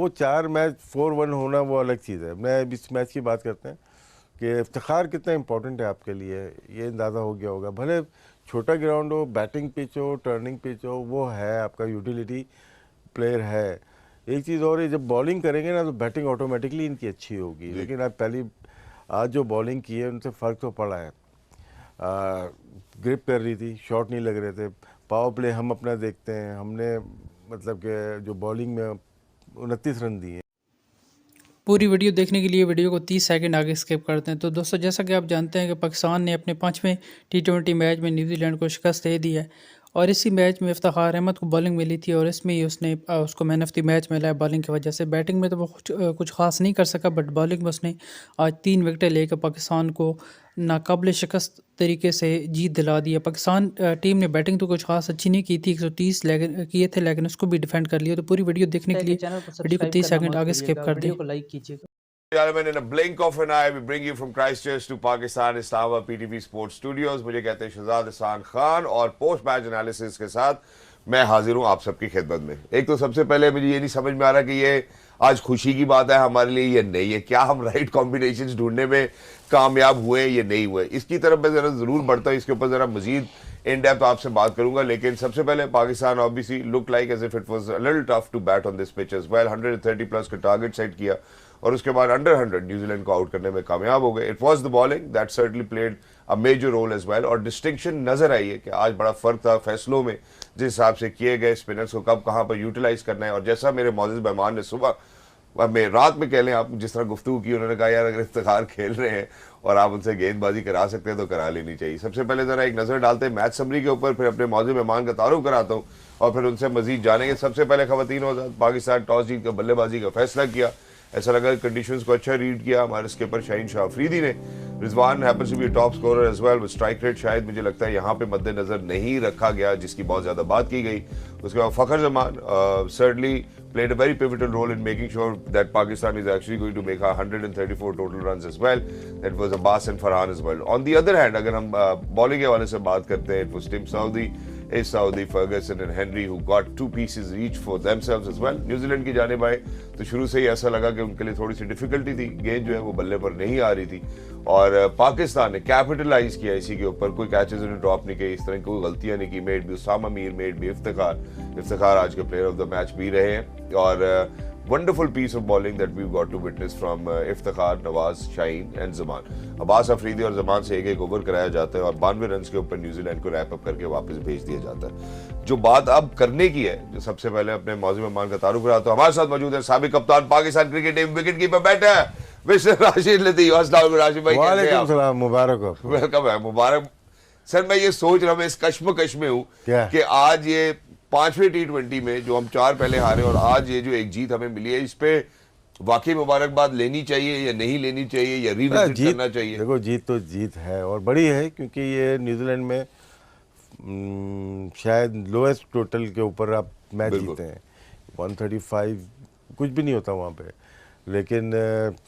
वो 4 मैच 4-1 होना वो अलग चीज़ है। मैं इस मैच की बात करते हैं कि इफ्तिखार कितना इंपॉर्टेंट है आपके लिए, ये अंदाज़ा हो गया होगा। भले छोटा ग्राउंड हो, बैटिंग पिच हो, टर्निंग पिच हो, वो है आपका यूटिलिटी प्लेयर है। एक चीज़ और है, जब बॉलिंग करेंगे ना तो बैटिंग ऑटोमेटिकली इनकी अच्छी होगी, लेकिन आज जो बॉलिंग की है उनसे फ़र्क तो पड़ा है। ग्रिप कर रही थी, शॉट नहीं लग रहे थे। पावर प्ले हम अपना देखते हैं, हमने मतलब कि जो बॉलिंग में 29 रन दिए। पूरी वीडियो देखने के लिए वीडियो को 30 सेकंड आगे स्किप करते हैं। तो दोस्तों, जैसा कि आप जानते हैं कि पाकिस्तान ने अपने 5वें T20 मैच में न्यूजीलैंड को शिकस्त दे दी है और इसी मैच में इफ्तिखार अहमद को बॉलिंग मिली थी और इसमें ही उसने उसको मैन ऑफ द मैच मिला है बॉलिंग की वजह से। बैटिंग में तो वो कुछ खास नहीं कर सका, बट बॉलिंग में उसने आज 3 विकेटें लेकर पाकिस्तान को नाकाबिल शिकस्त तरीके से जीत दिला दी है। पाकिस्तान टीम ने बैटिंग तो कुछ खास अच्छी नहीं की थी, 130 किए थे, लेकिन उसको भी डिफेंड कर लिया। तो पूरी वीडियो देखने के लिए वीडियो को 30 सेकंड आगे स्किप कर दें। लाइक कीजिएगा। Gentlemen, in a blink of an eye, we bring you from Christchurch to Pakistan, Islamabad, PTV Sports Studios. मुझे कहते हैं शहजाद हसन खान और पोस्ट मैच एनालिसिस के साथ मैं हाजिर हूँ आप सबकी खिदमत में। एक तो सबसे पहले मुझे ये नहीं समझ में आ रहा कि ये आज खुशी की बात है हमारे लिए या नहीं है। क्या हम राइट कॉम्बिनेशंस ढूंढने में कामयाब हुए या नहीं हुए, इसकी तरफ मैं जरा जरूर बढ़ता हूँ। इसके ऊपर जरा मजीद इन डेप्थ आपसे बात करूंगा, लेकिन सबसे पहले Pakistan obviously look like as if it was a little tough to bat on this pitch as well. 130 plus का टारगेट सेट किया और उसके बाद अंडर 100 न्यूजीलैंड को आउट करने में कामयाब हो गए। It was the bowling that certainly played a major role as well और डिस्टिंक्शन नजर आई है कि आज बड़ा फर्क था फैसलों में, जिस हिसाब से किए गए स्पिनर्स को कब कहां पर यूटिलाइज करना है। और जैसा मेरे मौजूद मेहमान ने सुबह में रात में कह लें, आप जिस तरह गुफ्तगू की, उन्होंने कहा यार अगर इफ्तिखार खेल रहे हैं और आप उनसे गेंदबाजी करा सकते हैं तो करा लेनी चाहिए। सबसे पहले जरा एक नजर डालते हैं मैच समरी के ऊपर, फिर अपने मौजूद मेहमान का तारुफ कराता हूँ और फिर उनसे मजीद जानेंगे। सबसे पहले खवातीन और पाकिस्तान टॉस जीत कर बल्लेबाजी का फैसला किया। ऐसा लगा कंडीशंस को अच्छा रीड किया हमारे स्किपर शाहीन शाह अफरीदी ने। Rizwan happens to be top scorer as well with strike rate शायद मुझे लगता है यहाँ पे मद्देनजर नहीं रखा गया, जिसकी बहुत ज्यादा बात की गई। उसके बाद Fakhar Zaman certainly played a very pivotal role in making sure that Pakistan is actually going to make 134 total runs as well. That was Abbas and Farhan as well. On the other hand, अगर हम bowling के हवाले से बात करते हैं, it was Tim Southee, Saudi, Ferguson and Henry who got 2 pieces each for themselves as well. New Zealand की जानिब आए तो शुरू से ही ऐसा लगा कि उनके लिए थोड़ी सी डिफिकल्टी थी, गेंद जो है वो बल्ले पर नहीं आ रही थी और पाकिस्तान ने कैपिटलाइज किया इसी के ऊपर। कोई कैचेस उन्हें ड्रॉप नहीं किए, इस तरह की कोई गलतियां नहीं की। मेड भी उसामा मीर, मेड भी इफ्तिखार आज के प्लेयर ऑफ द मैच भी रहे हैं और wonderful piece of bowling that we've got to witness from Iftikhar, Nawaz, Shaheen and Zaman. Abbas Afridi और जमान से एक ओवर कराया जाता है और 92 रन के ऊपर न्यूजीलैंड को रैप अप करके वापस भेज दिया जाता है। जो बात अब करने की है, जो सबसे पहले अपने मौजूद मेहमान का तारुफ कराता हूं। हमारे साथ मौजूद है साबिक कप्तान Pakistan cricket team, wicket keeper बैठा है मिस्टर राशिद लतीफ। अस्सलाम वालेकुम राशिद भाई, वालेकुम सलाम, मुबारक हो। वेलकम है, मुबारक सर। मैं ये सोच रहा हूँ, मैं इस कश्मकश में हूँ कि आज ये 5वें T20 में जो हम 4 पहले हारे और आज ये जो एक जीत हमें मिली है, इस पे वाकई मुबारकबाद लेनी चाहिए या नहीं लेनी चाहिए या रिविजिट करना चाहिए? देखो, जीत तो जीत है और बड़ी है, क्योंकि ये न्यूजीलैंड में शायद लोएस्ट टोटल के ऊपर आप मैच जीते हैं। 135 कुछ भी नहीं होता वहाँ पे, लेकिन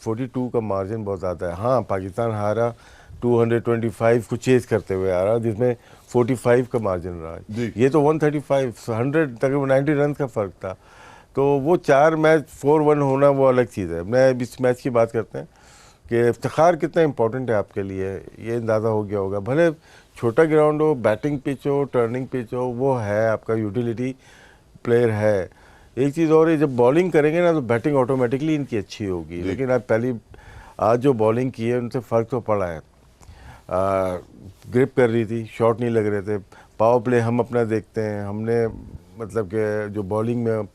42 का मार्जिन बहुत ज़्यादा है। हाँ, पाकिस्तान हारा 225 को चेज करते हुए आ रहा, जिसमें 45 का मार्जिन रहा। ये तो 135 100 तकरीबन 90 रन का फ़र्क था। तो वो 4 मैच 4-1 होना वो अलग चीज़ है। मैं इस मैच की बात करते हैं कि इफ्तिखार कितना इंपॉर्टेंट है आपके लिए, ये अंदाज़ा हो गया होगा। भले छोटा ग्राउंड हो, बैटिंग पिच हो, टर्निंग पिच हो, वो है आपका यूटिलिटी प्लेयर है। एक चीज़ और है, जब बॉलिंग करेंगे ना तो बैटिंग ऑटोमेटिकली इनकी अच्छी होगी, लेकिन आज जो बॉलिंग की है उनसे फ़र्क तो पड़ा है। ग्रिप कर रही थी, शॉट नहीं लग रहे थे। पावर प्ले हम अपना देखते हैं, हमने मतलब कि जो बॉलिंग में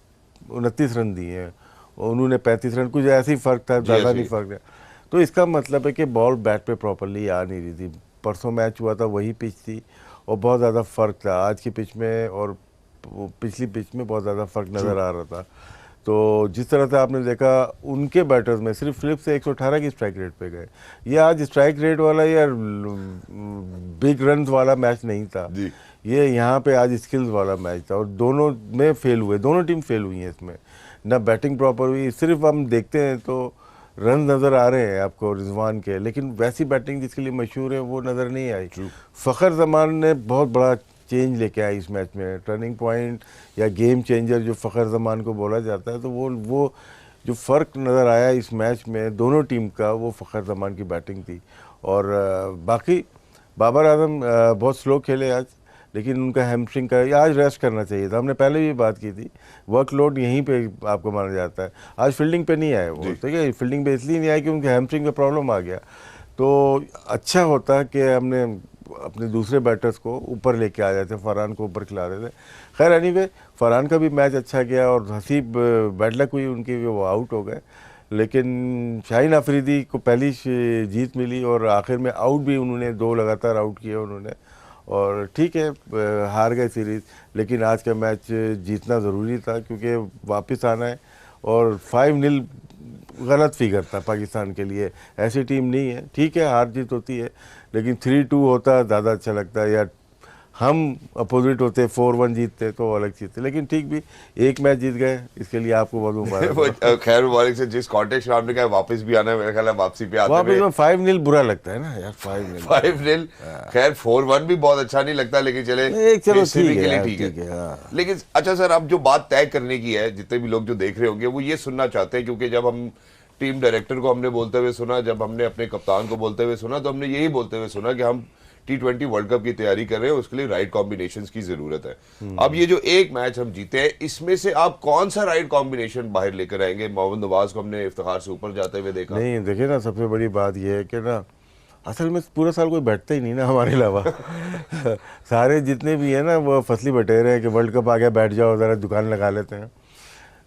29 रन दिए हैं और उन्होंने 35 रन, कुछ ऐसे ही फ़र्क था, ज़्यादा नहीं फ़र्क था। तो इसका मतलब है कि बॉल बैट पे प्रॉपरली आ नहीं रही थी। परसों मैच हुआ था, वही पिच थी और बहुत ज़्यादा फ़र्क था आज की पिच में और पिछली पिच में, बहुत ज़्यादा फ़र्क नज़र आ रहा था। तो जिस तरह से आपने देखा उनके बैटर्स में सिर्फ फ्लिप से 118 की स्ट्राइक रेट पे गए। ये आज स्ट्राइक रेट वाला या बिग रन वाला मैच नहीं था, ये यहाँ पे आज स्किल्स वाला मैच था और दोनों में फेल हुए, दोनों टीम फेल हुई हैं इसमें। ना बैटिंग प्रॉपर हुई, सिर्फ हम देखते हैं तो रन नज़र आ रहे हैं आपको रिजवान के, लेकिन वैसी बैटिंग जिसके लिए मशहूर है वो नज़र नहीं आई। फ़खर जमान ने बहुत बड़ा चेंज लेके आया इस मैच में, टर्निंग पॉइंट या गेम चेंजर जो फ़खर जमान को बोला जाता है। तो वो जो फ़र्क नज़र आया इस मैच में दोनों टीम का, वो फ़खर जमान की बैटिंग थी। और बाकी बाबर आजम बहुत स्लो खेले आज, लेकिन उनका हैमस्ट्रिंग का आज रेस्ट करना चाहिए था। हमने पहले भी बात की थी, वर्कलोड यहीं पे आपको माना जाता है। आज फील्डिंग पे नहीं आए वो, ठीक है, फील्डिंग पे इसलिए नहीं आए कि उनके हैमस्ट्रिंग पे प्रॉब्लम आ गया। तो अच्छा होता कि हमने अपने दूसरे बैटर्स को ऊपर लेके आ जाते, फरहान को ऊपर खिला रहे थे। खैर एनीवे फरहान का भी मैच अच्छा गया और हसीब बैड लक हुई उनकी, वो आउट हो गए। लेकिन शाहीन अफरीदी को पहली जीत मिली और आखिर में आउट भी उन्होंने 2 लगातार आउट किए उन्होंने। और ठीक है, हार गए सीरीज़, लेकिन आज का मैच जीतना ज़रूरी था क्योंकि वापस आना है। और 5-0 गलत फिगर था पाकिस्तान के लिए, ऐसी टीम नहीं है। ठीक है, हार जीत होती है, लेकिन 3-2 होता ज़्यादा अच्छा लगता है, या हम अपोजिट होते 4-1 जीतते तो अलग चीज़ थी। लेकिन ठीक भी, एक मैच जीत गए, इसके लिए आपको बहुत मुबारक। खैर मुबारक से जिस कॉन्टेक्स्ट में आपने कहा वापस भी आना है, मेरे ख्याल है वापसी पे आते वापस में 5-0 बुरा लगता है ना यार, 5-0। खैर 4-1 भी बहुत अच्छा नहीं लगता, लेकिन चले चलो ठीक है, ठीक है, हाँ। लेकिन अच्छा सर, अब जो बात तय करने की है, जितने भी लोग जो देख रहे होंगे वो ये सुनना चाहते हैं, क्योंकि जब हम टीम डायरेक्टर को हमने बोलते हुए सुना, जब हमने अपने कप्तान को बोलते हुए सुना, तो हमने यही बोलते हुए सुना कि हम T20 वर्ल्ड कप की तैयारी कर रहे हैं, उसके लिए राइट कॉम्बिनेशंस की जरूरत है। अब ये जो एक मैच हम जीते हैं, इसमें से आप कौन सा राइट कॉम्बिनेशन बाहर लेकर आएंगे? मोहम्मद नवाज को हमने इफ्तिखार से ऊपर जाते हुए देखा। नहीं देखिए ना, सबसे बड़ी बात यह है कि ना असल में पूरा साल कोई बैठता ही नहीं ना हमारे अलावा। सारे जितने भी हैं ना वो फसली बटेरे हैं कि वर्ल्ड कप आ गया बैठ जाओ, ज़रा दुकान लगा लेते हैं।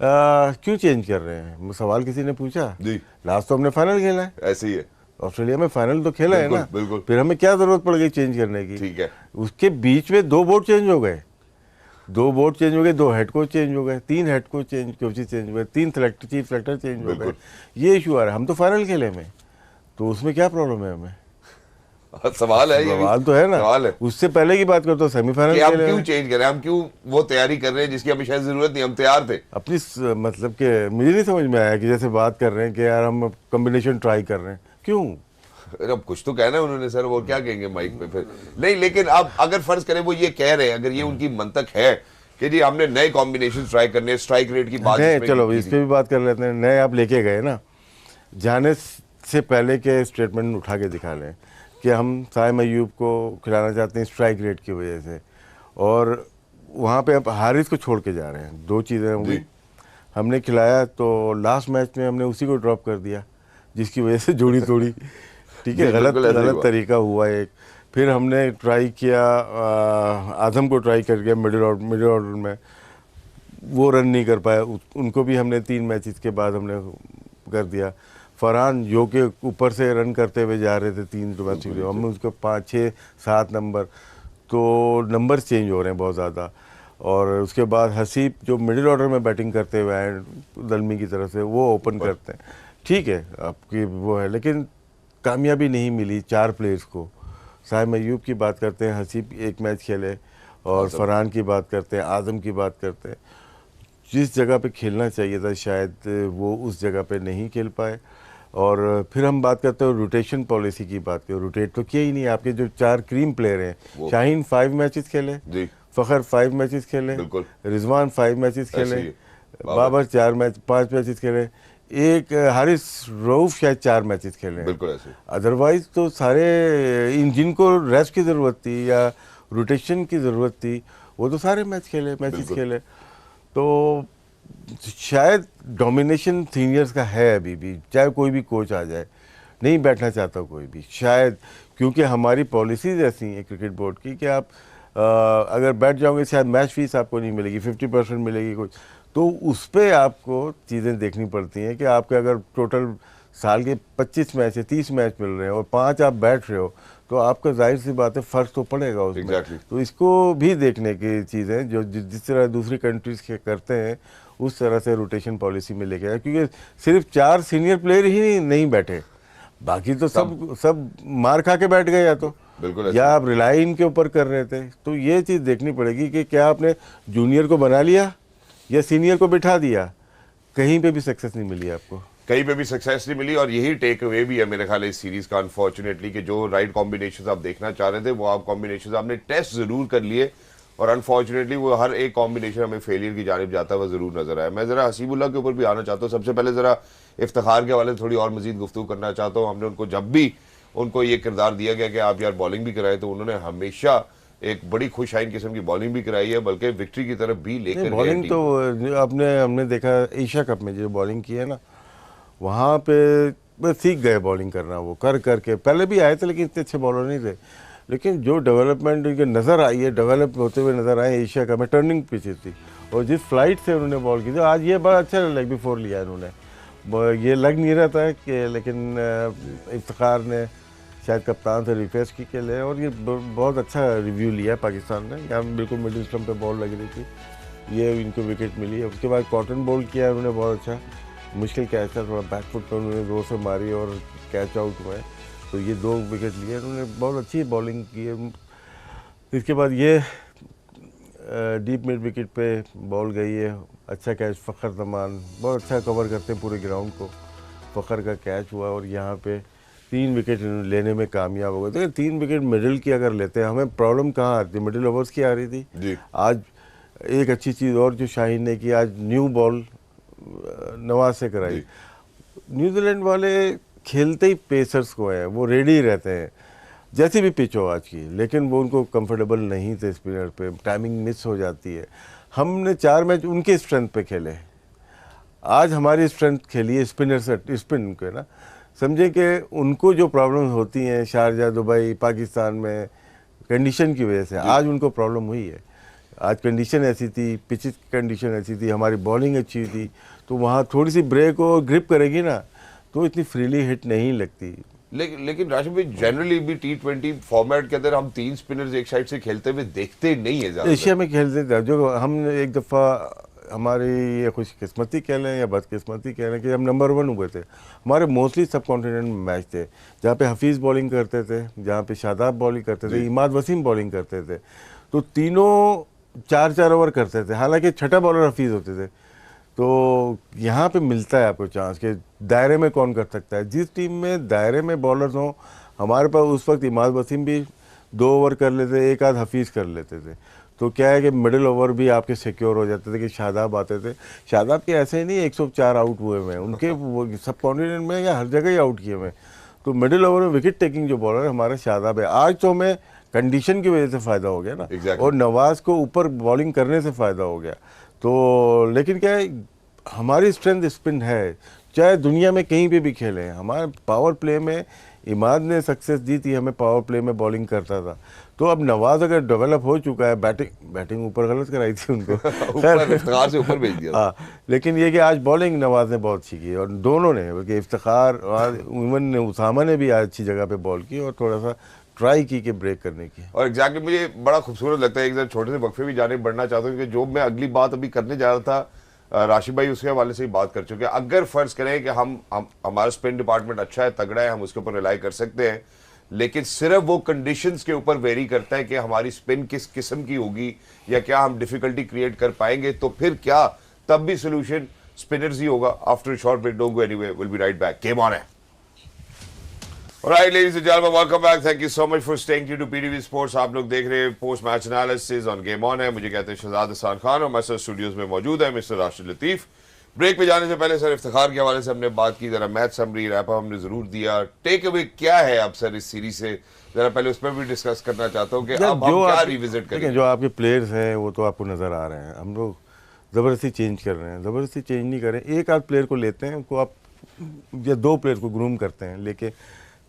क्यों चेंज कर रहे हैं? सवाल किसी ने पूछा जी। लास्ट तो हमने फाइनल खेला है, ऐसे ही है, ऑस्ट्रेलिया में फाइनल तो खेला है ना, बिल्कुल। फिर हमें क्या जरूरत पड़ गई चेंज करने की? ठीक है, उसके बीच में 2 बोर्ड चेंज हो गए, 2 बोर्ड चेंज हो गए, 2 हेड कोच चेंज हो गए, 3 हेड कोच चेंज हो गए, 3 चीफ सेलेक्टर चेंज हो गए। ये इशू आ रहा है। हम तो फाइनल खेले में, तो उसमें क्या प्रॉब्लम है हमें? सवाल है, सवाल तो है ना। सवाल है। उससे पहले की बात करते हो सेमीफाइनल हम क्यों चेंज करें, हम क्यों वो तैयारी कर रहे हैं जिसकी हमें शायद जरूरत नहीं, हम तैयार थे अपनी मतलब कि मुझे नहीं समझ में आया कि जैसे बात कर रहे हैं कि यार हम कॉम्बिनेशन ट्राई कर रहे हैं, क्यों? अब कुछ तो कहना है उन्होंने सर, वो क्या कहेंगे माइक पे फिर? नहीं, लेकिन अब अगर फर्ज करें वो ये कह रहे हैं, अगर ये उनकी मंतक है कि जी हमने नए कॉम्बिनेशन ट्राई करने हैं, स्ट्राइक रेट की बात है, चलो इस पे भी बात कर लेते हैं। नए आप लेके गए ना, जाने से पहले के स्टेटमेंट उठा के दिखा लें कि हम साइम अयूब को खिलाना चाहते हैं स्ट्राइक रेट की वजह से, और वहाँ पे अब हारिस को छोड़ के जा रहे हैं। 2 चीज़ें होंगी, हमने खिलाया तो लास्ट मैच में हमने उसी को ड्रॉप कर दिया जिसकी वजह से जोड़ी तोड़ी, ठीक है, गलत तरीका हुआ एक। फिर हमने ट्राई किया, आजम को ट्राई कर गया मिडिल ऑर्डर में, वो रन नहीं कर पाया, उनको भी हमने 3 मैचेस के बाद हमने कर दिया। फरहान जो के ऊपर से रन करते हुए जा रहे थे 3 मैच, हमने उसको 5, 6, 7 नंबर, तो नंबर चेंज हो रहे हैं बहुत ज़्यादा। और उसके बाद हसीब जो मिडिल ऑर्डर में बैटिंग करते हुए आए दलमी की तरफ से, वो ओपन करते हैं, ठीक है आपकी वो है, लेकिन कामयाबी नहीं मिली 4 प्लेयर्स को। साइम अयूब की बात करते हैं, हसीब 1 मैच खेले, और फरहान की बात करते हैं, आजम की बात करते हैं। जिस जगह पे खेलना चाहिए था शायद वो उस जगह पे नहीं खेल पाए। और फिर हम बात करते हैं रोटेशन पॉलिसी की बात करें, रोटेट तो किया ही नहीं। आपके जो 4 क्रीम प्लेयर हैं, शाहीन 5 मैचेस खेले, फ़खर 5 मैचेस खेले, रिजवान 5 मैचेस खेले, बाबर 5 मैचेस खेले, एक हारिस रऊफ शायद 4 मैचेस खेले, बिल्कुल ऐसे। अदरवाइज तो सारे इन जिनको रेस्ट की ज़रूरत थी या रोटेशन की ज़रूरत थी वो तो सारे मैचेस खेले। तो शायद डोमिनेशन सीनियर्स का है अभी भी, चाहे कोई भी कोच आ जाए, नहीं बैठना चाहता कोई भी शायद, क्योंकि हमारी पॉलिसीज ऐसी हैं क्रिकेट बोर्ड की कि आप अगर बैठ जाओगे शायद मैच फीस आपको नहीं मिलेगी, 50% मिलेगी कुछ, तो उस पर आपको चीज़ें देखनी पड़ती हैं कि आपके अगर टोटल साल के 25 मैच है, 30 मैच मिल रहे हैं और 5 आप बैठ रहे हो, तो आपका जाहिर सी बात है फ़र्क तो पड़ेगा उसमें। exactly. तो इसको भी देखने की चीज़ें जो जिस तरह दूसरी कंट्रीज़ के करते हैं उस तरह से रोटेशन पॉलिसी में लेके आए, क्योंकि सिर्फ 4 सीनियर प्लेयर ही नहीं बैठे, बाकी तो सब मार खा के बैठ गए, या तो बिल्कुल या आप रिलाई इनके ऊपर कर रहे थे। तो ये चीज़ देखनी पड़ेगी कि क्या आपने जूनियर को बना लिया या सीनियर को बिठा दिया, कहीं पे भी सक्सेस नहीं मिली आपको, कहीं पे भी सक्सेस नहीं मिली। और यही टेक अवे भी है मेरे ख्याल इस सीरीज का अनफॉर्चुनेटली, कि जो राइट कॉम्बिनेशन आप देखना चाह रहे थे वो आप कॉम्बिनेशन आपने टेस्ट जरूर कर लिए, और अनफॉर्चुनेटली वो हर एक कॉम्बिनेशन हमें फेलियर की जानिब जाता हुआ जरूर नजर आया। मैं जरा हसीबुल्लाह के ऊपर भी आना चाहता हूँ। सबसे पहले जरा इफ्तिखार के हवाले से थोड़ी और मजीद गुफ्तगू करना चाहता हूँ। हमने उनको जब भी उनको ये किरदार दिया गया कि आप यार बॉलिंग भी कराए, तो उन्होंने हमेशा एक बड़ी खुश आइन किस्म की बॉलिंग भी कराई है, बल्कि विक्ट्री की तरफ भी लेकर बॉलिंग गए तो हमने देखा एशिया कप में जो बॉलिंग की है ना, वहाँ पे बस सीख गए बॉलिंग करना। वो कर करके पहले भी आए थे लेकिन इतने अच्छे बॉलर नहीं थे, लेकिन जो डेवलपमेंट इनके नज़र आई है, डेवलप होते हुए नज़र आए। एशिया कप में टर्निंग पिचेस थी और जिस फ्लाइट से उन्होंने बॉल की थी, आज ये बड़ा अच्छा लेग बिफोर लिया इन्होंने। ये लग नहीं रहा था कि, लेकिन इफ्तिखार ने शायद कप्तान से रिक्वेस्ट की के ले, और ये बहुत अच्छा रिव्यू लिया है पाकिस्तान ने। यहाँ बिल्कुल मिडिल स्टम्प पे बॉल लग रही थी, ये इनको विकेट मिली है। उसके बाद कॉटन बॉल किया उन्होंने बहुत अच्छा, मुश्किल कैच था, थोड़ा बैक फुट पर उन्होंने जोर से मारी और कैच आउट हुए, तो ये 2 विकेट लिए उन्होंने। बहुत अच्छी बॉलिंग की है। इसके बाद ये डीप मिड विकेट पे बॉल गई है, अच्छा कैच। फ़खर जमान बहुत अच्छा कवर करते हैं पूरे ग्राउंड को, फ़खर का कैच हुआ और यहाँ पे 3 विकेट लेने में कामयाब हो गए। देखिए 3 विकेट मिडिल की अगर लेते हैं, हमें प्रॉब्लम कहाँ आती, मिडिल ओवर्स की आ रही थी जी। आज एक अच्छी चीज़ और जो शाहीन ने की, आज न्यू बॉल नवाज से कराई। न्यूजीलैंड वाले खेलते ही पेसर्स को हैं, वो रेडी रहते हैं जैसी भी पिच हो आज की, लेकिन वो उनको कंफर्टेबल नहीं थे स्पिनर पे, टाइमिंग मिस हो जाती है। हमने 4 मैच उनके स्ट्रेंथ पे खेले, आज हमारी स्ट्रेंथ खेली है स्पिनर से, स्पिन के ना। समझे कि उनको जो प्रॉब्लम होती हैं शारजा, दुबई, पाकिस्तान में कंडीशन की वजह से, आज उनको प्रॉब्लम हुई है। आज कंडीशन ऐसी थी, पिच की कंडीशन ऐसी थी, हमारी बॉलिंग अच्छी थी, तो वहाँ थोड़ी सी ब्रेक और ग्रिप करेगी ना तो इतनी फ्रीली हिट नहीं लगती। लेकिन राशिद भाई, जनरली भी T20 फॉर्मेट के अंदर हम 3 स्पिनर्स एक साइड से खेलते हुए देखते नहीं है ज़्यादा। एशिया में खेलते थे, जो हमने एक दफ़ा, हमारी ये खुशकिस्मती कह लें या बदकिस्मती कह लें कि हम नंबर 1 हुए थे। हमारे मोस्टली सब कॉन्टिनेंट में मैच थे, जहाँ पे हफीज़ बॉलिंग करते थे, जहाँ पे शादाब बॉलिंग करते थे, इमाद वसीम बॉलिंग करते थे, तो तीनों 4-4 ओवर करते थे। हालांकि छठा बॉलर हफीज़ होते थे। तो यहाँ पे मिलता है आपको चांस कि दायरे में कौन कर सकता है। जिस टीम में दायरे में बॉलर्स हों, हमारे पास उस वक्त इमाद वसीम भी 2 ओवर कर लेते, एक आध हफीज़ कर लेते थे, तो क्या है कि मिडिल ओवर भी आपके सिक्योर हो जाते थे। कि शादाब आते थे, शादाब के ऐसे ही नहीं 104 आउट हुए हुए हैं, उनके वो सब कॉन्टिनेंट में या हर जगह ही आउट किए हुए हैं। तो मिडिल ओवर में विकेट टेकिंग जो बॉलर हमारा शादाब है। आज तो हमें कंडीशन की वजह से फ़ायदा हो गया ना, और नवाज को ऊपर बॉलिंग करने से फ़ायदा हो गया। तो लेकिन क्या है, हमारी स्ट्रेंथ स्पिन है, चाहे दुनिया में कहीं पे भी खेलें। हमारे पावर प्ले में इमाद ने सक्सेस दी थी, हमें पावर प्ले में बॉलिंग करता था। तो अब नवाज अगर डेवलप हो चुका है, बैटिंग ऊपर गलत कराई थी उनको इफ्तिखार से ऊपर भेज दिया। हाँ, लेकिन ये कि आज बॉलिंग नवाज ने बहुत अच्छी की, और दोनों ने, बल्कि इफ्तिखार और इवन उसामा ने भी आज अच्छी जगह पे बॉल की और थोड़ा सा ट्राई की कि ब्रेक करने की। और एग्जैक्टली मुझे बड़ा खूबसूरत लगता है। एक जरा छोटे से वक्फे भी जाने बढ़ना चाहता हूँ कि जो मैं अगली बात अभी करने जा रहा था, राशिद भाई उसके हवाले से ही बात कर चुके हैं। अगर फर्ज करें कि हम हमारा स्पिन डिपार्टमेंट अच्छा है, तगड़ा है, हम उसके ऊपर रिलाई कर सकते हैं, लेकिन सिर्फ वो कंडीशंस के ऊपर वेरी करता है कि हमारी स्पिन किस किस्म की होगी या क्या हम डिफिकल्टी क्रिएट कर पाएंगे, तो फिर क्या तब भी सोल्यूशन स्पिनर्स ही होगा। After short break, don't go anywhere, will be right back. Game on है। Alright, ladies and gentlemen, welcome back. Thank you so much for staying tuned to PTV Sports. आप लोग देख रहे हैं post match analysis on game on है। मुझे कहते हैं शहजाद हसन खान और मैं स्टूडियोज में मौजूद है मिस्टर राशिद लतीफ। ब्रेक पे जाने से पहले सर, इफ्तिखार के हवाले से हमने बात की, जरा मैच समरी रैप हमने जरूर दिया। टेक अवे क्या है अब सर इस सीरीज से, जरा पहले उस पर भी डिस्कस करना चाहता हूँ कि अब हम क्या रिविजिट करें। जो आपके प्लेयर्स हैं वो तो आपको नजर आ रहे हैं, हम लोग जबरदस्ती चेंज कर रहे हैं, जबरदस्ती चेंज नहीं कर रहे हैं। एक आध प्लेयर को लेते हैं, उनको आप या 2 प्लेयर को ग्रूम करते हैं, लेके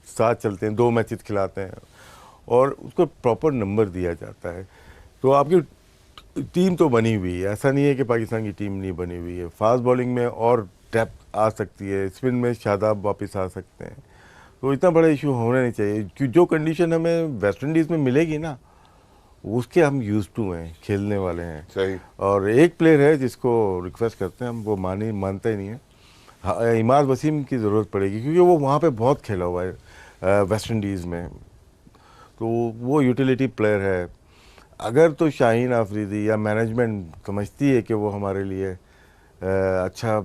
साथ चलते हैं, 2 मैचेस खिलाते हैं और उसको प्रॉपर नंबर दिया जाता है। तो आपकी टीम तो बनी हुई है, ऐसा नहीं है कि पाकिस्तान की टीम नहीं बनी हुई है। फास्ट बॉलिंग में और डेप्थ आ सकती है, स्पिन में शादाब वापस आ सकते हैं, तो इतना बड़ा इशू होना नहीं चाहिए। क्योंकि जो कंडीशन हमें वेस्ट इंडीज़ में मिलेगी ना, उसके हम यूज टू हैं, खेलने वाले हैं। सही। और एक प्लेयर है जिसको रिक्वेस्ट करते हैं हम, वो मानता ही नहीं है, इमाद वसीम की ज़रूरत पड़ेगी, क्योंकि वो वहाँ पे बहुत खेला हुआ है वेस्ट इंडीज़ में, तो वो यूटिलिटी प्लेयर है। अगर तो शाहीन आफरीदी या मैनेजमेंट समझती है कि वो हमारे लिए अच्छा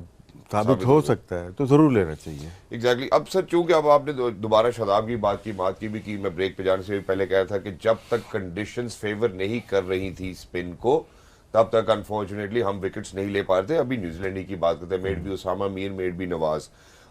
साबित हो सकता है तो ज़रूर लेना चाहिए। एग्जैक्टली अब सर चूंकि अब आपने दोबारा शादाब की बात की भी की, मैं ब्रेक पे जाने से भी पहले कह रहा था कि जब तक कंडीशंस फेवर नहीं कर रही थी स्पिन को, तब तक अनफॉर्चुनेटली हम विकेट्स नहीं ले पा रहे थे। अभी न्यूजीलैंड ही की बात करते हैं, मेड भी उसामा मीर, मेड भी नवाज।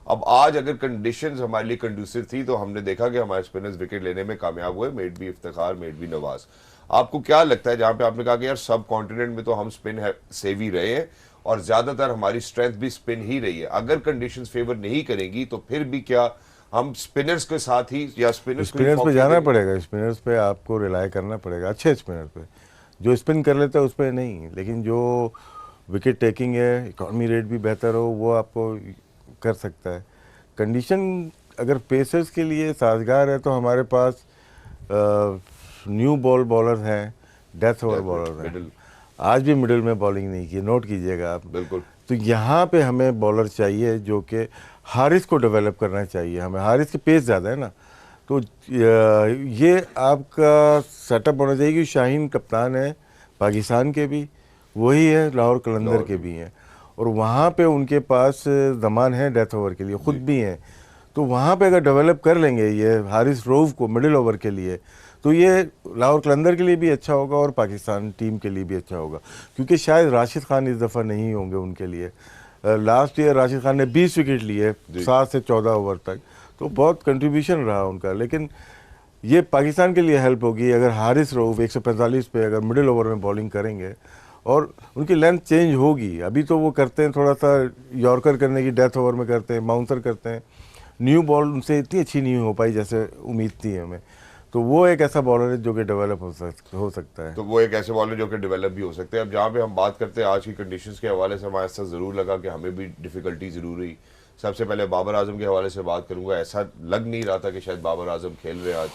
अब आज अगर कंडीशंस हमारे लिए कंडूसिव थी तो हमने देखा कि हमारे स्पिनर्स विकेट लेने में कामयाब हुए, मेड भी इफ्तिखार, मेड भी नवाज। आपको क्या लगता है, जहां पे आपने कहा कि यार सब कॉन्टिनेंट में तो हम स्पिन सेव ही रहे हैं और ज्यादातर हमारी स्ट्रेंथ भी स्पिन ही रही है, अगर कंडीशंस फेवर नहीं करेंगी तो फिर भी क्या हम स्पिनर्स के साथ ही या स्पिनर्स पे जाना पड़ेगा, स्पिनर्स पे आपको रिलाय करना पड़ेगा, अच्छे स्पिनर पे जो स्पिन कर लेता है उस पर नहीं, लेकिन जो विकेट टेकिंग है, इकॉनमी रेट भी बेहतर हो, वो आपको कर सकता है। कंडीशन अगर पेसर्स के लिए साजगार है तो हमारे पास न्यू बॉल बॉलर हैं, डेथ ओवर बॉलर हैं, आज भी मिडिल में बॉलिंग नहीं की, नोट कीजिएगा आप। बिल्कुल। तो यहाँ पे हमें बॉलर चाहिए जो कि हारिस को डेवलप करना चाहिए हमें, हारिस के पेस ज़्यादा है ना, तो ये आपका सेटअप होना चाहिए कि शाहीन कप्तान है पाकिस्तान के भी, वही है लाहौर कलंदर के भी हैं, और वहाँ पे उनके पास ज़मान है डेथ ओवर के लिए, ख़ुद भी हैं। तो वहाँ पे अगर डेवलप कर लेंगे ये हारिस रोव को मिडिल ओवर के लिए, तो ये लाहौर कलंदर के लिए भी अच्छा होगा और पाकिस्तान टीम के लिए भी अच्छा होगा, क्योंकि शायद राशिद खान इस दफ़ा नहीं होंगे उनके लिए। लास्ट ईयर राशिद खान ने 20 विकेट लिए 7 से 14 ओवर तक, तो बहुत कंट्रीब्यूशन रहा उनका, लेकिन ये पाकिस्तान के लिए हेल्प होगी अगर हारिस रोव 145 पे अगर मिडिल ओवर में बॉलिंग करेंगे और उनकी लेंथ चेंज होगी। अभी तो वो करते हैं थोड़ा सा यॉर्कर करने की, डेथ ओवर में करते हैं, बाउंसर करते हैं, न्यू बॉल उनसे इतनी अच्छी नहीं हो पाई जैसे उम्मीद थी हमें, तो वो एक ऐसा बॉलर है जो कि डेवलप हो सकता है। तो वो एक ऐसे बॉलर जो कि डेवलप भी हो सकते हैं। अब जहाँ पे हम बात करते हैं आज की कंडीशंस के हवाले से, हमारे साथ ज़रूर लगा कि हमें भी डिफिकल्टी ज़रूर हुई। सबसे पहले बाबर आजम के हवाले से बात करूंगा। ऐसा लग नहीं रहा था कि शायद बाबर आजम खेल रहे आज,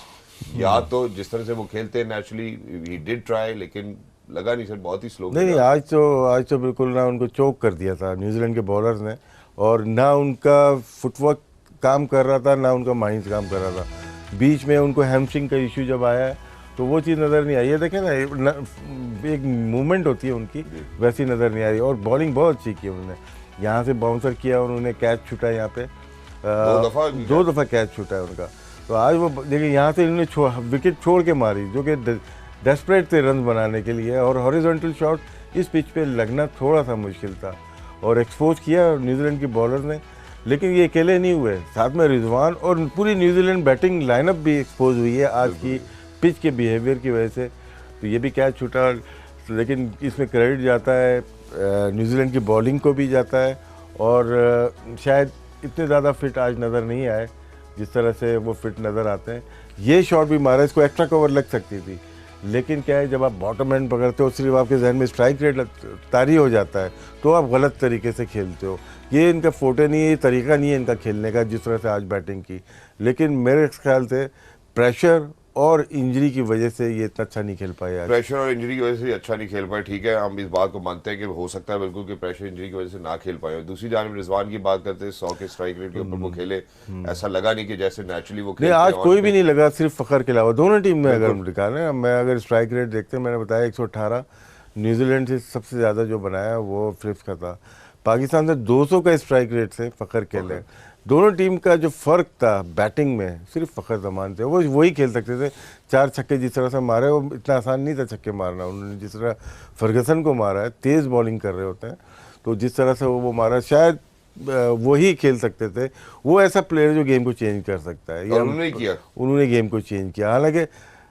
या तो जिस तरह से वो खेलते हैं नेचुरली ही डिड ट्राई, लेकिन लगा नहीं सर, बहुत ही स्लो। नहीं, आज तो बिल्कुल ना उनको चोक कर दिया था न्यूजीलैंड के बॉलर्स ने, और ना उनका फुटवर्क काम कर रहा था, ना उनका माइंड काम कर रहा था। बीच में उनको हैमस्ट्रिंग का इशू जब आया तो वो चीज़ नज़र नहीं आई है। देखें ना, एक मूवमेंट होती है उनकी, वैसी नज़र नहीं आ रही। और बॉलिंग बहुत अच्छी की उन्होंने, यहाँ से बाउंसर किया, उन्होंने कैच छूटा, यहाँ पे 2 दफ़ा कैच छूटा है उनका। तो आज वो देखिए यहाँ से इन्होंने विकेट छोड़ के मारी, जो कि डेस्परेट थे रन बनाने के लिए, और हॉरिजॉन्टल शॉट इस पिच पे लगना थोड़ा सा मुश्किल था, और एक्सपोज किया न्यूजीलैंड के बॉलर ने। लेकिन ये अकेले नहीं हुए, साथ में रिजवान और पूरी न्यूजीलैंड बैटिंग लाइनअप भी एक्सपोज हुई है आज की पिच के बिहेवियर की वजह से। तो ये भी कैच छूटा, लेकिन इसमें क्रेडिट जाता है न्यूजीलैंड की बॉलिंग को भी जाता है, और शायद इतने ज़्यादा फिट आज नज़र नहीं आए जिस तरह से वो फिट नज़र आते हैं। ये शॉट भी मारा, इसको एक्स्ट्रा कवर लग सकती थी, लेकिन क्या है, जब आप बॉटम एंड पकड़ते हो, सिर्फ आपके जहन में स्ट्राइक रेट तारी हो जाता है, तो आप गलत तरीके से खेलते हो। ये इनका फोटे नहीं है, ये तरीका नहीं है इनका खेलने का, जिस तरह से आज बैटिंग की। लेकिन मेरे ख्याल से प्रेशर और इंजरी की वजह से ये इतना अच्छा नहीं खेल पाए आज। प्रेशर और इंजरी की वजह से अच्छा नहीं खेल पाए, ठीक है, हम इस बात को मानते हैं कि हो सकता है बिल्कुल कि प्रेशर इंजरी की वजह से ना खेल पाए। दूसरी जानिब रिजवान की बात करते हैं, 100 के स्ट्राइक रेट के ऊपर वो खेले, ऐसा लगा नहीं कि जैसे नेचुरली वो खेले। आज कोई भी नहीं लगा, सिर्फ फ़खर के अलावा। दोनों टीम में अगर हम निकालें, मैं अगर स्ट्राइक रेट देखते हैं, मैंने बताया 118, न्यूजीलैंड से सबसे ज़्यादा जो बनाया वो फिलिप्स का था। पाकिस्तान से 200 का स्ट्राइक रेट से फ़खर खेले। दोनों टीम का जो फ़र्क था बैटिंग में, सिर्फ फ़खर ज़मान थे, वो वही खेल सकते थे। 4 छक्के जिस तरह से मारे, वो इतना आसान नहीं था छक्के मारना। उन्होंने जिस तरह फर्गसन को मारा है, तेज़ बॉलिंग कर रहे होते हैं, तो जिस तरह से वो मारा, शायद वही खेल सकते थे। वो ऐसा प्लेयर जो गेम को चेंज कर सकता है, उन्होंने गेम को चेंज किया। हालांकि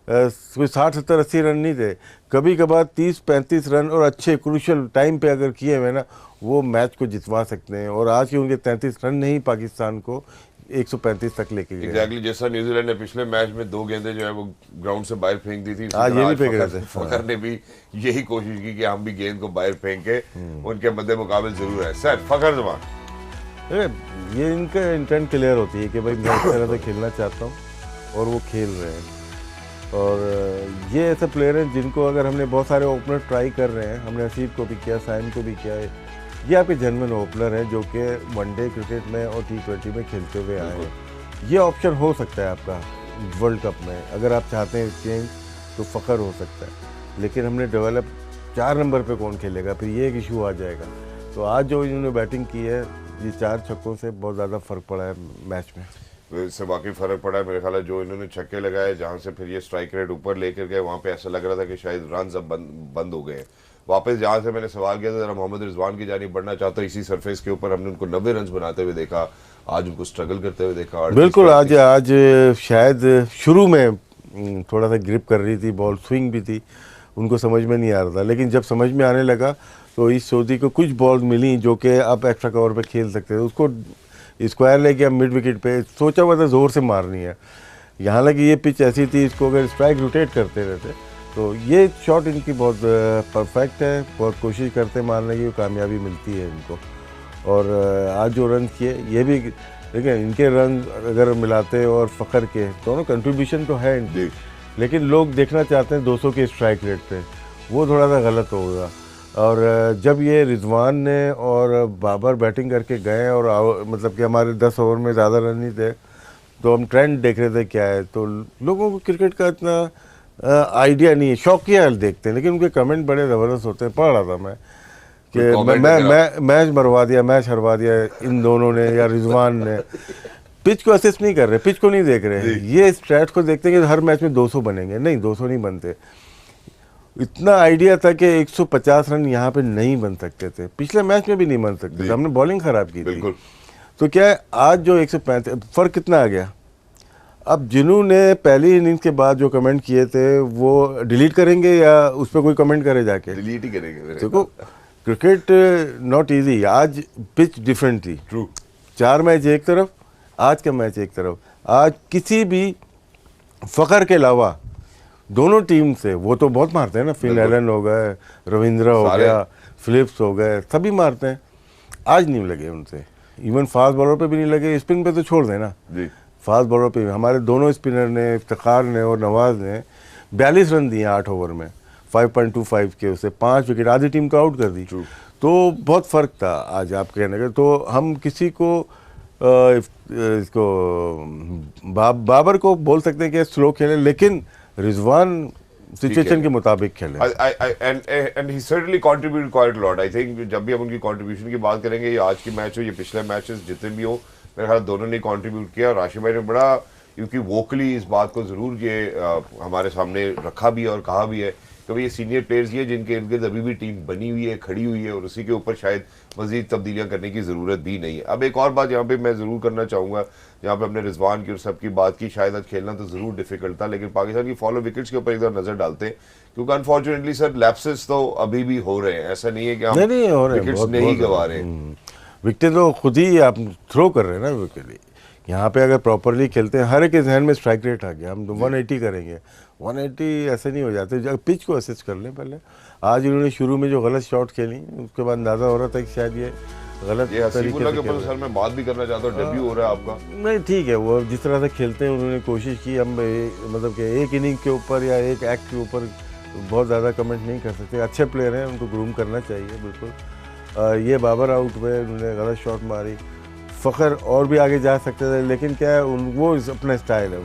कोई 60, 70, 80 रन नहीं थे, कभी कभार 30, 35 रन और अच्छे क्रूशल टाइम पे अगर किए हुए ना, वो मैच को जितवा सकते हैं। और आज के उनके 33 रन नहीं पाकिस्तान को 135 तक लेके गए। एग्जैक्टली, जैसा न्यूजीलैंड ने पिछले मैच में 2 गेंदें जो है वो ग्राउंड से बाहर फेंक दी थी, आज ये भी फेंक रहे थे। फ़खर ने भी यही कोशिश की कि हम भी गेंद को बाहर फेंक के उनके मद्दे मुकाबले जरूर है। सर फ़खर ज़मान, ये इनका इंटेंट क्लियर होती है कि भाई मैं इस तरह से खेलना चाहता हूँ, और वो खेल रहे हैं। और ये ऐसे प्लेयर हैं जिनको अगर हमने बहुत सारे ओपनर ट्राई कर रहे हैं, हमने हसीब को भी किया, साइम को भी किया है, ये आपके जेन्युइन ओपनर हैं जो कि वनडे क्रिकेट में और T20 में खेलते हुए आए हैं। ये ऑप्शन हो सकता है आपका वर्ल्ड कप में, अगर आप चाहते हैं चेंज तो फ़खर हो सकता है। लेकिन हमने डेवलप 4 नंबर पे कौन खेलेगा, फिर ये एक इशू आ जाएगा। तो आज जो इन्होंने बैटिंग की है ये 4 छक्कों से बहुत ज़्यादा फ़र्क पड़ा है मैच में। इससे वाकई फर्क पड़ा है मेरे ख्याल है। जो इन्होंने छक्के लगाए जहां से फिर ये स्ट्राइक रेट ऊपर लेकर गए, वहां पे ऐसा लग रहा था कि शायद रन अब बंद हो गए हैं। वापस जहां से मैंने सवाल किया था जरा मोहम्मद रिजवान की जानिब बढ़ना चाहता हूं, इसी सरफेस के ऊपर हमने उनको 90 रन बनाते हुए देखा, आज उनको स्ट्रगल करते हुए देखा। बिल्कुल, आज शायद शुरू में थोड़ा सा ग्रिप कर रही थी बॉल, स्विंग भी थी, उनको समझ में नहीं आ रहा था, लेकिन जब समझ में आने लगा तो इस सऊदी को कुछ बॉल मिली जो कि आप एक्स्ट्रा कवर पे खेल सकते थे। उसको स्क्वायर लेके अब मिड विकेट पे सोचा हुआ था ज़ोर से मारनी है, यहाँ लगी ये पिच ऐसी थी, इसको अगर स्ट्राइक रोटेट करते रहते तो ये शॉट इनकी बहुत परफेक्ट है, बहुत कोशिश करते मारने की, कामयाबी मिलती है इनको। और आज जो रन किए ये भी देखिए, इनके रन अगर मिलाते और फ़खर के दोनों कंट्रीब्यूशन तो है इनकी, लेकिन लोग देखना चाहते हैं 200 के स्ट्राइक रेट पे, वो थोड़ा सा गलत होगा। और जब ये रिजवान ने और बाबर बैटिंग करके गए और मतलब कि हमारे 10 ओवर में ज़्यादा रन नहीं थे, तो हम ट्रेंड देख रहे थे क्या है, तो लोगों को क्रिकेट का इतना आइडिया नहीं है, शौकिया देखते हैं, लेकिन उनके कमेंट बड़े ज़बरदस्त होते हैं। पढ़ रहा था मैं कि मैं मैच मरवा दिया, मैच हरवा दिया इन दोनों ने या रिजवान ने। पिच को असेस नहीं कर रहे, पिच को नहीं देख रहे हैं, ये स्ट्रैट को देखते हैं कि हर मैच में 200 बनेंगे। नहीं, 200 नहीं बनते। इतना आइडिया था कि 150 रन यहाँ पे नहीं बन सकते थे, पिछले मैच में भी नहीं बन सकते थे, हमने बॉलिंग खराब की थी। तो क्या है, आज जो 135 फ़र्क कितना आ गया। अब जिन्होंने पहली इनिंग्स के बाद जो कमेंट किए थे वो डिलीट करेंगे या उस पर कोई कमेंट करे जाके? डिलीट ही करेंगे। देखो, क्रिकेट नॉट इजी। आज पिच डिफरेंट थी, ट्रू। 4 मैच एक तरफ, आज का मैच एक तरफ। आज किसी भी फ़खर के अलावा दोनों टीम से, वो तो बहुत मारते हैं ना, फिन एलन हो गए, रविंद्र हो गया, फिलिप्स हो गए, सभी मारते हैं। आज नहीं लगे उनसे, इवन फास्ट बॉलर पे भी नहीं लगे, स्पिन पे तो छोड़ देना, फास्ट बॉलर पे हमारे दोनों स्पिनर ने, इफ्तिखार ने और नवाज ने 42 रन दिए 8 ओवर में, 5.25 के, उसे 5 विकेट, आधी टीम को आउट कर दी। तो बहुत फ़र्क था आज आप कहने का। तो हम किसी को इसको बाबर को बोल सकते हैं कि स्लो खेले, लेकिन रिजवान सिचुएशन के मुताबिक खेले। And he certainly contributed quite a lot. I think जब भी हम उनकी कंट्रीब्यूशन की बात करेंगे, ये आज की मैच हो, ये पिछले मैचेस जितने भी हो, मेरे ख्याल दोनों ने कंट्रीब्यूट किया। और राशिद भाई ने बड़ा, क्योंकि वोकली इस बात को ज़रूर ये हमारे सामने रखा भी है और कहा भी है कि भाई ये सीनियर प्लेयर्स ही है जिनके इर्द गिर्द अभी भी टीम बनी हुई है, खड़ी हुई है, और उसी के ऊपर शायद मजीद तब्दीलियां करने की ज़रूरत भी नहीं है। अब एक और बात यहाँ पे मैं ज़रूर करना चाहूँगा, यहाँ पे हमने रिजवान की और सबकी बात की, शायद आज खेलना तो ज़रूर डिफिकल्ट था, लेकिन पाकिस्तान की फॉलो विकेट्स के ऊपर एक बार नज़र डालते हैं, क्योंकि अनफॉर्चुनेटली सर लैप्सेस तो अभी भी हो रहे हैं। ऐसा नहीं है कि हम विकेट्स नहीं गंवा रहे हैं, विकेट तो खुद ही आप थ्रो कर रहे हैं ना विकेट। यहाँ पे अगर प्रॉपरली खेलते हैं, हर एक के जहन में स्ट्राइक रेट आ गया, हम 180 करेंगे, 180 ऐसे नहीं हो जाते। जब पिच को असेस कर लें पहले। आज इन्होंने शुरू में जो गलत शॉट खेली, उसके बाद अंदाज़ा हो रहा था कि शायद ये गलत तरीके से। सर मैं बात भी करना चाहता हूँ, डेब्यू हो रहा है आपका। नहीं, ठीक है, वो जिस तरह से खेलते हैं उन्होंने कोशिश की। हम मतलब कि एक इनिंग के ऊपर या एक एक्ट के ऊपर बहुत ज़्यादा कमेंट नहीं कर सकते। अच्छे प्लेयर हैं, उनको ग्रूम करना चाहिए बिल्कुल। ये बाबर आउट हुए, उन्होंने गलत शॉट मारी। फ़खर और भी आगे जा सकते थे, लेकिन क्या है, वो अपना स्टाइल है।